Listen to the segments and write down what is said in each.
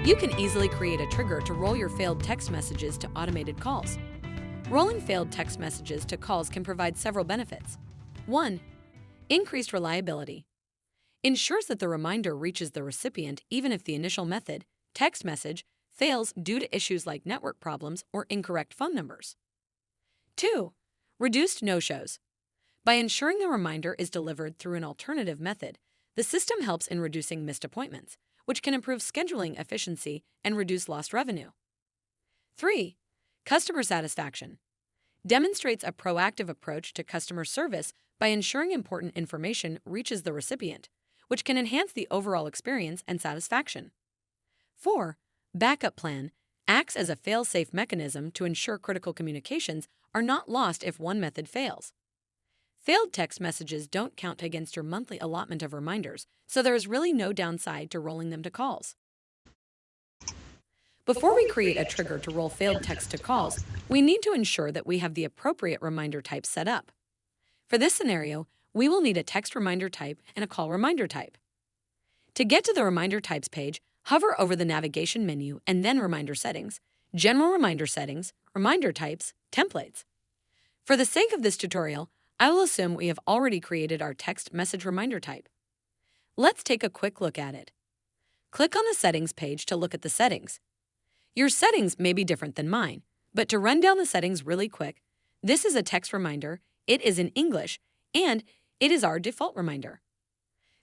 You can easily create a trigger to roll your failed text messages to automated calls. Rolling failed text messages to calls can provide several benefits. 1. Increased reliability. Ensures that the reminder reaches the recipient even if the initial method, text message, fails due to issues like network problems or incorrect phone numbers. 2. Reduced no-shows. By ensuring the reminder is delivered through an alternative method, the system helps in reducing missed appointments, which can improve scheduling efficiency and reduce lost revenue. 3. Customer satisfaction. Demonstrates a proactive approach to customer service by ensuring important information reaches the recipient, which can enhance the overall experience and satisfaction. 4. Backup plan acts as a fail-safe mechanism to ensure critical communications are not lost if one method fails. Failed text messages don't count against your monthly allotment of reminders, so there is really no downside to rolling them to calls. Before we create a trigger to roll failed text to calls, we need to ensure that we have the appropriate reminder type set up. For this scenario, we will need a text reminder type and a call reminder type. To get to the reminder types page, hover over the navigation menu and then Reminder Settings, General Reminder Settings, Reminder Types, Templates. For the sake of this tutorial, I will assume we have already created our text message reminder type. Let's take a quick look at it. Click on the Settings page to look at the settings. Your settings may be different than mine, but to run down the settings really quick, this is a text reminder, it is in English, and it is our default reminder.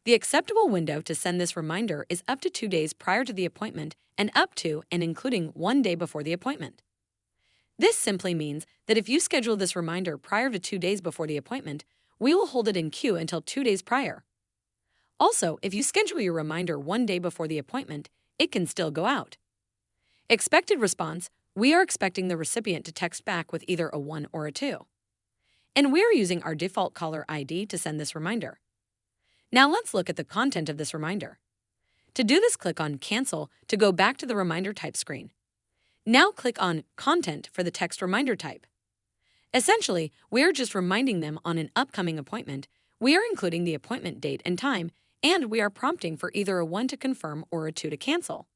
The acceptable window to send this reminder is up to 2 days prior to the appointment and up to and including 1 day before the appointment. This simply means that if you schedule this reminder prior to 2 days before the appointment, we will hold it in queue until 2 days prior. Also, if you schedule your reminder 1 day before the appointment, it can still go out. Expected response: we are expecting the recipient to text back with either a 1 or a 2. And we are using our default caller ID to send this reminder. Now let's look at the content of this reminder. To do this, click on Cancel to go back to the reminder type screen. Now click on Content for the text reminder type. Essentially, we are just reminding them on an upcoming appointment. We are including the appointment date and time, and we are prompting for either a 1 to confirm or a 2 to cancel.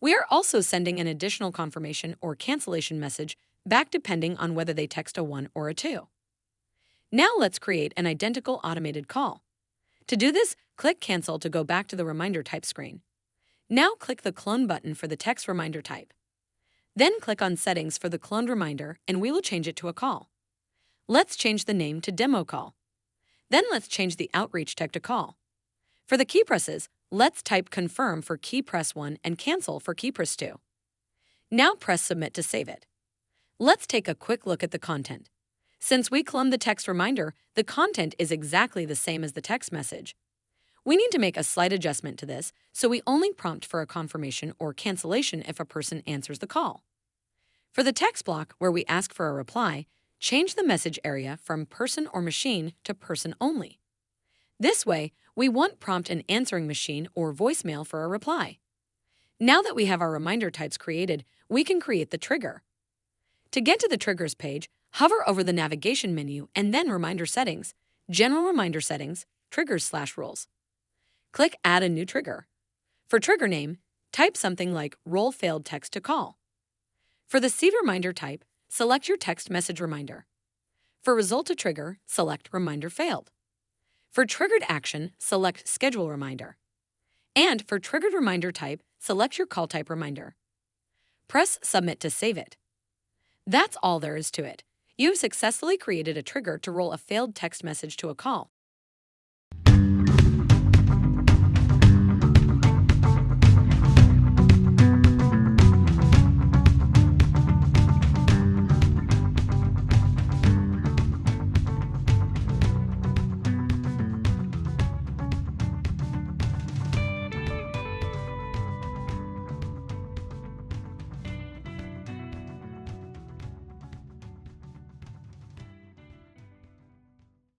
We are also sending an additional confirmation or cancellation message back depending on whether they text a 1 or a 2. Now let's create an identical automated call. To do this, click Cancel to go back to the reminder type screen. Now click the Clone button for the text reminder type. Then click on Settings for the cloned reminder and we will change it to a call. Let's change the name to Demo Call. Then let's change the outreach type to Call. For the key presses, let's type Confirm for key press 1 and Cancel for key press 2. Now press Submit to save it. Let's take a quick look at the content. Since we cloned the text reminder, the content is exactly the same as the text message. We need to make a slight adjustment to this, so we only prompt for a confirmation or cancellation if a person answers the call. For the text block where we ask for a reply, change the message area from person or machine to person only. This way, we won't prompt an answering machine or voicemail for a reply. Now that we have our reminder types created, we can create the trigger. To get to the Triggers page, hover over the navigation menu and then Reminder Settings, General Reminder Settings, Triggers/Rules. Click Add a new trigger. For trigger name, type something like Roll Failed Text to Call. For the seed reminder type, select your text message reminder. For result to trigger, select Reminder Failed. For triggered action, select Schedule Reminder. And for triggered reminder type, select your call type reminder. Press Submit to save it. That's all there is to it. You've successfully created a trigger to roll a failed text message to a call.